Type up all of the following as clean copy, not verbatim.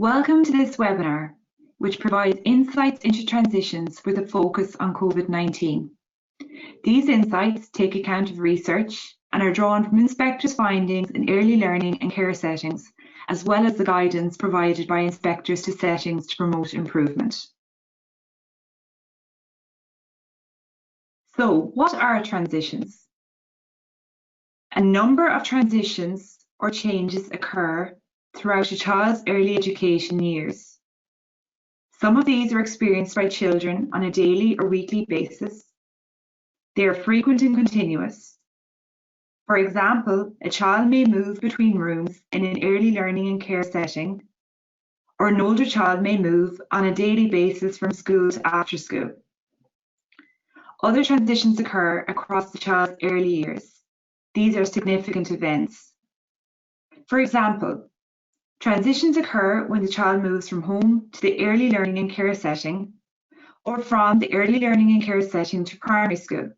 Welcome to this webinar, which provides insights into transitions with a focus on COVID-19. These insights take account of research and are drawn from inspectors' findings in early learning and care settings, as well as the guidance provided by inspectors to settings to promote improvement. So, what are transitions? A number of transitions or changes occur throughout a child's early education years. Some of these are experienced by children on a daily or weekly basis. They are frequent and continuous. For example, a child may move between rooms in an early learning and care setting, or an older child may move on a daily basis from school to after school. Other transitions occur across the child's early years. These are significant events. For example, transitions occur when the child moves from home to the early learning and care setting, or from the early learning and care setting to primary school.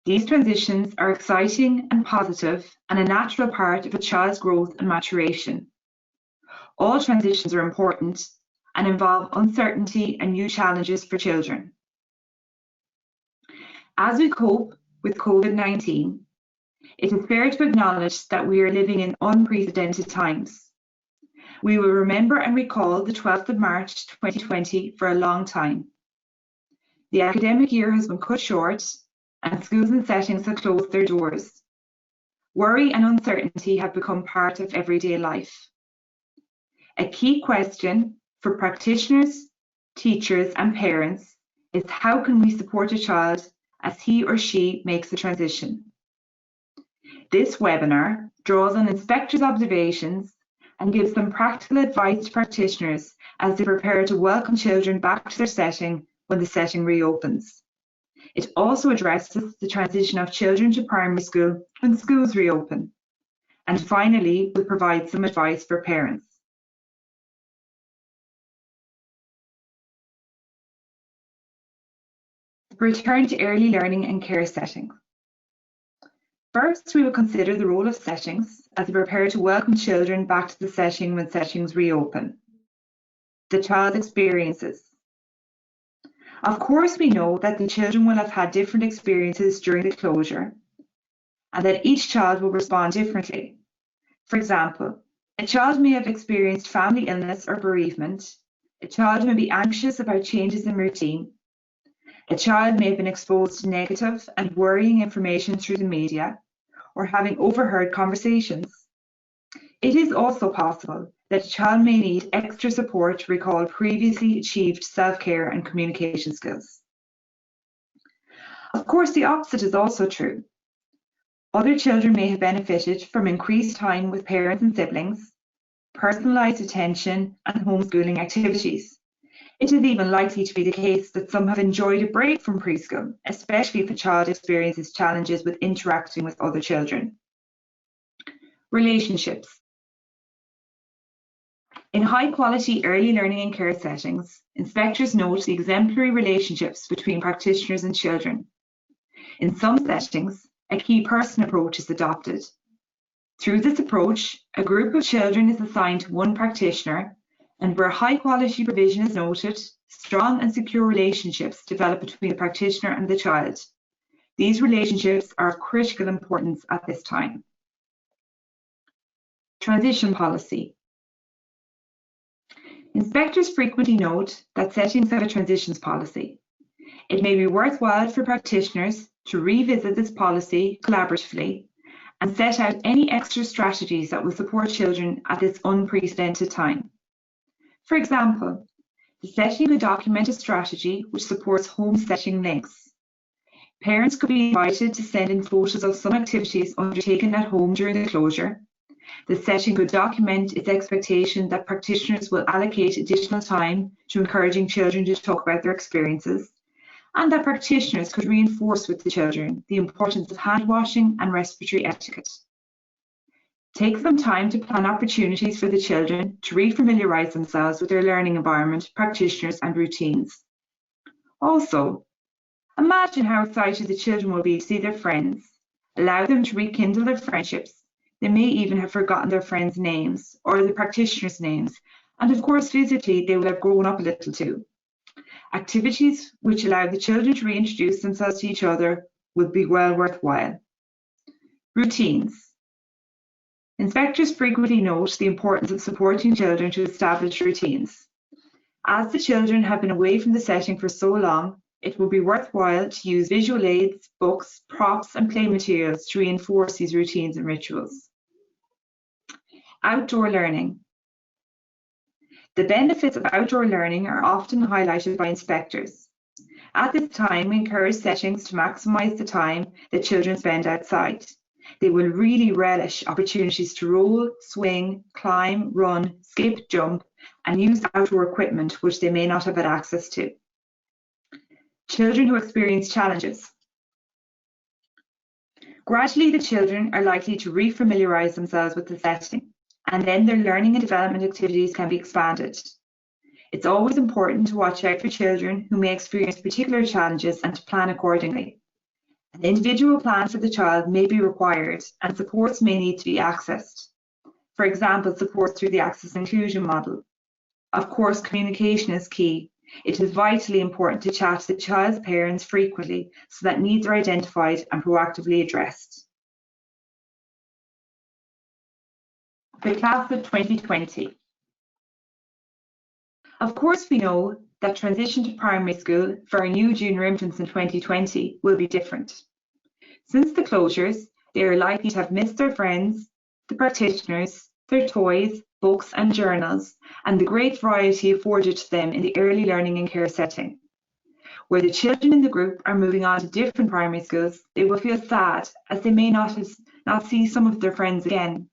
These transitions are exciting and positive and a natural part of a child's growth and maturation. All transitions are important and involve uncertainty and new challenges for children. As we cope with COVID-19, it is fair to acknowledge that we are living in unprecedented times. We will remember and recall the 12th of March 2020 for a long time. The academic year has been cut short and schools and settings have closed their doors. Worry and uncertainty have become part of everyday life. A key question for practitioners, teachers and parents is how can we support a child as he or she makes the transition? This webinar draws on inspectors' observations and gives them practical advice to practitioners as they prepare to welcome children back to their setting when the setting reopens. It also addresses the transition of children to primary school when schools reopen. And finally, will provide some advice for parents. Return to early learning and care settings. First, we will consider the role of settings as we prepare to welcome children back to the setting when settings reopen. The child's experiences. Of course, we know that the children will have had different experiences during the closure and that each child will respond differently. For example, a child may have experienced family illness or bereavement. A child may be anxious about changes in routine. A child may have been exposed to negative and worrying information through the media, or having overheard conversations. It is also possible that a child may need extra support to recall previously achieved self-care and communication skills. Of course, the opposite is also true. Other children may have benefited from increased time with parents and siblings, personalised attention and homeschooling activities. It is even likely to be the case that some have enjoyed a break from preschool, especially if the child experiences challenges with interacting with other children. Relationships. In high-quality early learning and care settings, inspectors note the exemplary relationships between practitioners and children. In some settings, a key person approach is adopted. Through this approach, a group of children is assigned to one practitioner, and where high-quality provision is noted, strong and secure relationships develop between the practitioner and the child. These relationships are of critical importance at this time. Transition policy. Inspectors frequently note that settings have a transitions policy. It may be worthwhile for practitioners to revisit this policy collaboratively and set out any extra strategies that will support children at this unprecedented time. For example, the setting could document a strategy which supports home setting links. Parents could be invited to send in photos of some activities undertaken at home during the closure. The setting could document its expectation that practitioners will allocate additional time to encouraging children to talk about their experiences, and that practitioners could reinforce with the children the importance of hand washing and respiratory etiquette. Take some time to plan opportunities for the children to refamiliarise themselves with their learning environment, practitioners and routines. Also, imagine how excited the children will be to see their friends. Allow them to rekindle their friendships. They may even have forgotten their friends' names or the practitioners' names And of course, physically, they will have grown up a little too. Activities which allow the children to reintroduce themselves to each other would be well worthwhile. Routines. Inspectors frequently note the importance of supporting children to establish routines. As the children have been away from the setting for so long, it will be worthwhile to use visual aids, books, props and play materials to reinforce these routines and rituals. Outdoor learning. The benefits of outdoor learning are often highlighted by inspectors. At this time, we encourage settings to maximise the time that children spend outside. They will really relish opportunities to roll, swing, climb, run, skip, jump, and use outdoor equipment which they may not have had access to. Children who experience challenges. Gradually, the children are likely to refamiliarise themselves with the setting, and then their learning and development activities can be expanded. It's always important to watch out for children who may experience particular challenges and to plan accordingly. An individual plan for the child may be required, and supports may need to be accessed. For example, support through the Access Inclusion model. Of course, communication is key. It is vitally important to chat to the child's parents frequently so that needs are identified and proactively addressed. The class of 2020. Of course, we know that transition to primary school for our new junior infants in 2020 will be different. Since the closures, they are likely to have missed their friends, the practitioners, their toys, books and journals, and the great variety afforded to them in the early learning and care setting. Where the children in the group are moving on to different primary schools, they will feel sad as they may not see some of their friends again.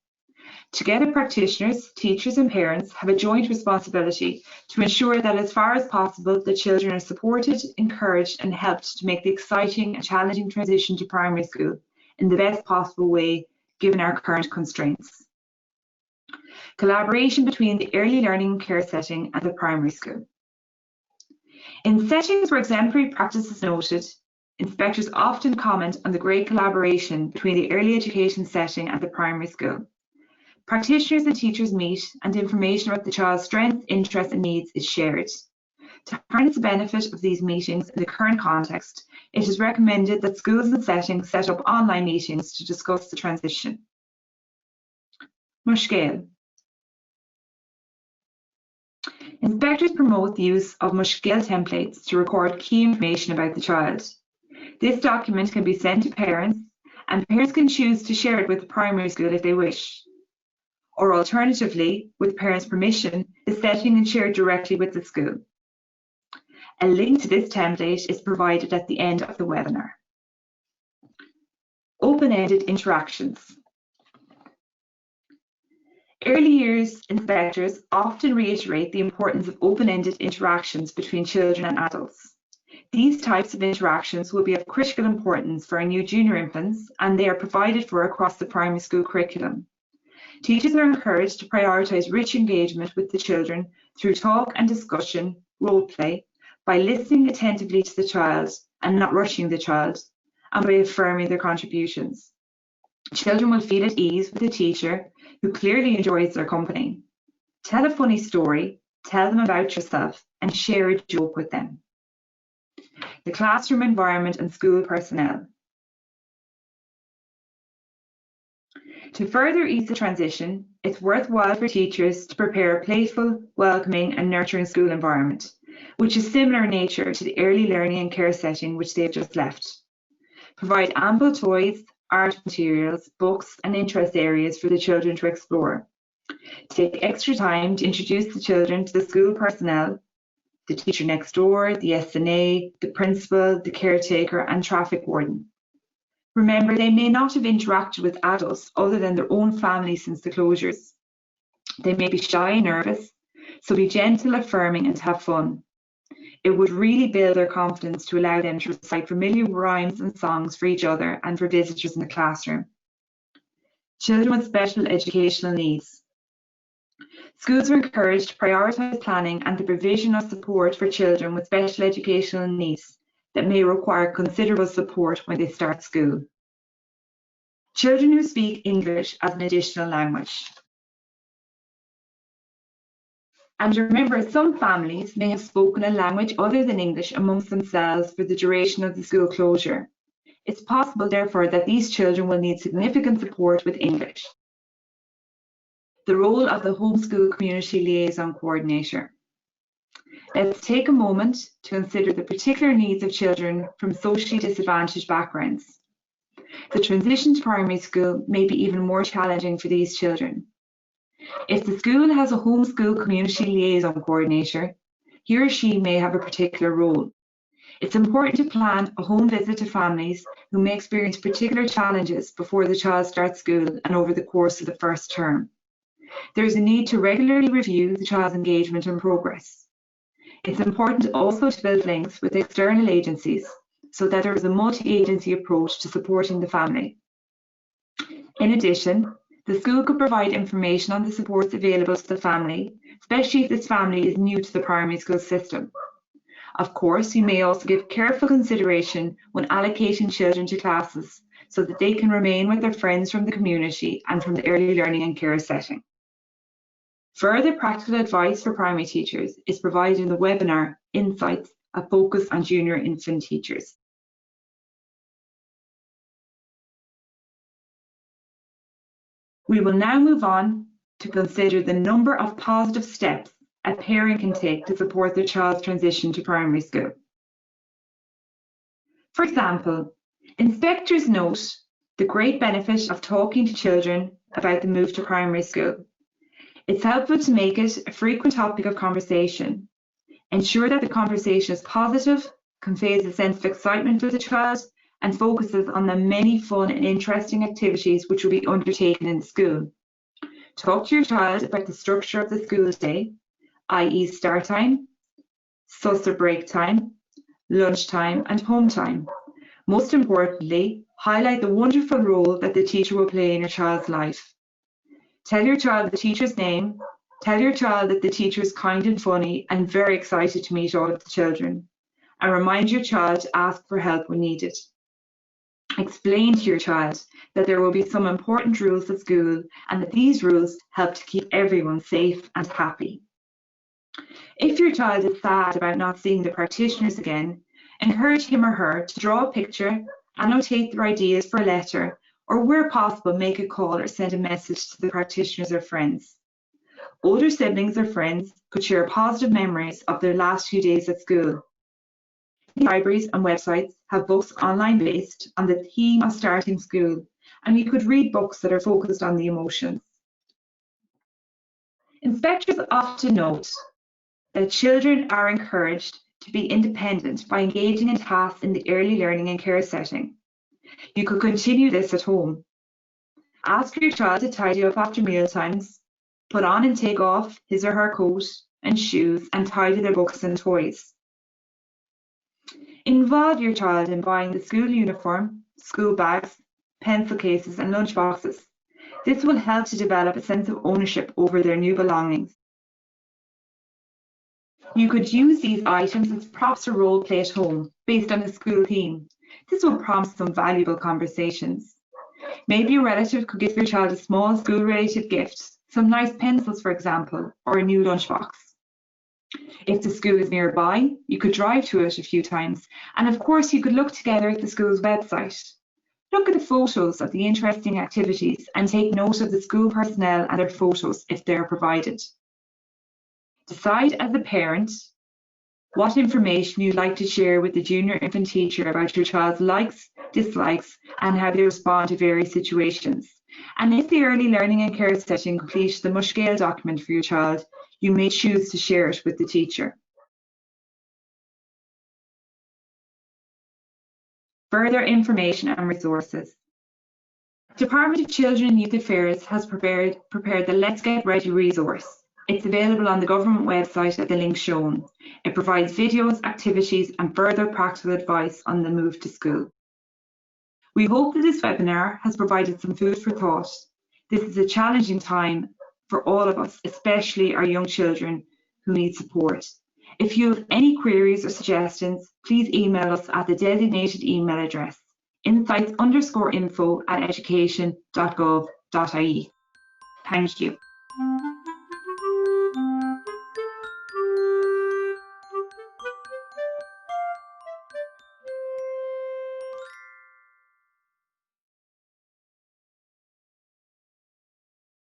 Together, practitioners, teachers and parents have a joint responsibility to ensure that as far as possible, the children are supported, encouraged and helped to make the exciting and challenging transition to primary school in the best possible way, given our current constraints. Collaboration between the early learning and care setting and the primary school. In settings where exemplary practice is noted, inspectors often comment on the great collaboration between the early education setting and the primary school. Practitioners and teachers meet and information about the child's strengths, interests and needs is shared. To harness the benefit of these meetings in the current context, it is recommended that schools and settings set up online meetings to discuss the transition. Mushkil. Inspectors promote the use of Mushkil templates to record key information about the child. This document can be sent to parents, and parents can choose to share it with the primary school if they wish. Or alternatively, with parents' permission, the setting is shared directly with the school. A link to this template is provided at the end of the webinar. Open-ended interactions. Early years inspectors often reiterate the importance of open-ended interactions between children and adults. These types of interactions will be of critical importance for our new junior infants, and they are provided for across the primary school curriculum. Teachers are encouraged to prioritise rich engagement with the children through talk and discussion, role play, by listening attentively to the child and not rushing the child, and by affirming their contributions. Children will feel at ease with a teacher who clearly enjoys their company. Tell a funny story, tell them about yourself, and share a joke with them. The classroom environment and school personnel. To further ease the transition, it's worthwhile for teachers to prepare a playful, welcoming and nurturing school environment, which is similar in nature to the early learning and care setting which they have just left. Provide ample toys, art materials, books and interest areas for the children to explore. Take extra time to introduce the children to the school personnel, the teacher next door, the SNA, the principal, the caretaker and traffic warden. Remember, they may not have interacted with adults other than their own family since the closures. They may be shy and nervous, so be gentle, affirming and have fun. It would really build their confidence to allow them to recite familiar rhymes and songs for each other and for visitors in the classroom. Children with special educational needs. Schools are encouraged to prioritise planning and the provision of support for children with special educational needs that may require considerable support when they start school. Children who speak English as an additional language. And remember, some families may have spoken a language other than English amongst themselves for the duration of the school closure. It's possible, therefore, that these children will need significant support with English. The role of the Homeschool Community Liaison Coordinator. Let's take a moment to consider the particular needs of children from socially disadvantaged backgrounds. The transition to primary school may be even more challenging for these children. If the school has a Homeschool Community Liaison Coordinator, he or she may have a particular role. It's important to plan a home visit to families who may experience particular challenges before the child starts school and over the course of the first term. There is a need to regularly review the child's engagement and progress. It's important also to build links with external agencies so that there is a multi-agency approach to supporting the family. In addition, the school could provide information on the supports available to the family, especially if this family is new to the primary school system. Of course, you may also give careful consideration when allocating children to classes so that they can remain with their friends from the community and from the early learning and care setting. Further practical advice for primary teachers is provided in the webinar Insights, a focus on junior infant teachers. We will now move on to consider the number of positive steps a parent can take to support their child's transition to primary school. For example, inspectors note the great benefit of talking to children about the move to primary school. It's helpful to make it a frequent topic of conversation. Ensure that the conversation is positive, conveys a sense of excitement for the child, and focuses on the many fun and interesting activities which will be undertaken in the school. Talk to your child about the structure of the school day, i.e. start time, sus or break time, lunchtime and home time. Most importantly, highlight the wonderful role that the teacher will play in your child's life. Tell your child the teacher's name. Tell your child that the teacher is kind and funny and very excited to meet all of the children. And remind your child to ask for help when needed. Explain to your child that there will be some important rules at school and that these rules help to keep everyone safe and happy. If your child is sad about not seeing the practitioners again, encourage him or her to draw a picture, annotate their ideas for a letter, or where possible, make a call or send a message to the practitioners or friends. Older siblings or friends could share positive memories of their last few days at school. Libraries and websites have books online based on the theme of starting school, and you could read books that are focused on the emotions. Inspectors often note that children are encouraged to be independent by engaging in tasks in the early learning and care setting. You could continue this at home. Ask your child to tidy up after meal times, put on and take off his or her coat and shoes, and tidy their books and toys. Involve your child in buying the school uniform, school bags, pencil cases and lunch boxes. This will help to develop a sense of ownership over their new belongings. You could use these items as props or role play at home based on a school theme. This will prompt some valuable conversations. Maybe a relative could give your child a small school-related gift, some nice pencils, for example, or a new lunchbox. If the school is nearby, you could drive to it a few times, and of course you could look together at the school's website. Look at the photos of the interesting activities and take note of the school personnel and their photos if they are provided. Decide as a parent what information you'd like to share with the junior infant teacher about your child's likes, dislikes, and how they respond to various situations. And if the early learning and care setting completes the Mushgale document for your child, you may choose to share it with the teacher. Further information and resources. Department of Children and Youth Affairs has prepared the Let's Get Ready resource. It's available on the government website at the link shown. It provides videos, activities, and further practical advice on the move to school. We hope that this webinar has provided some food for thought. This is a challenging time for all of us, especially our young children who need support. If you have any queries or suggestions, please email us at the designated email address, insights_info@education.gov.ie. Thank you.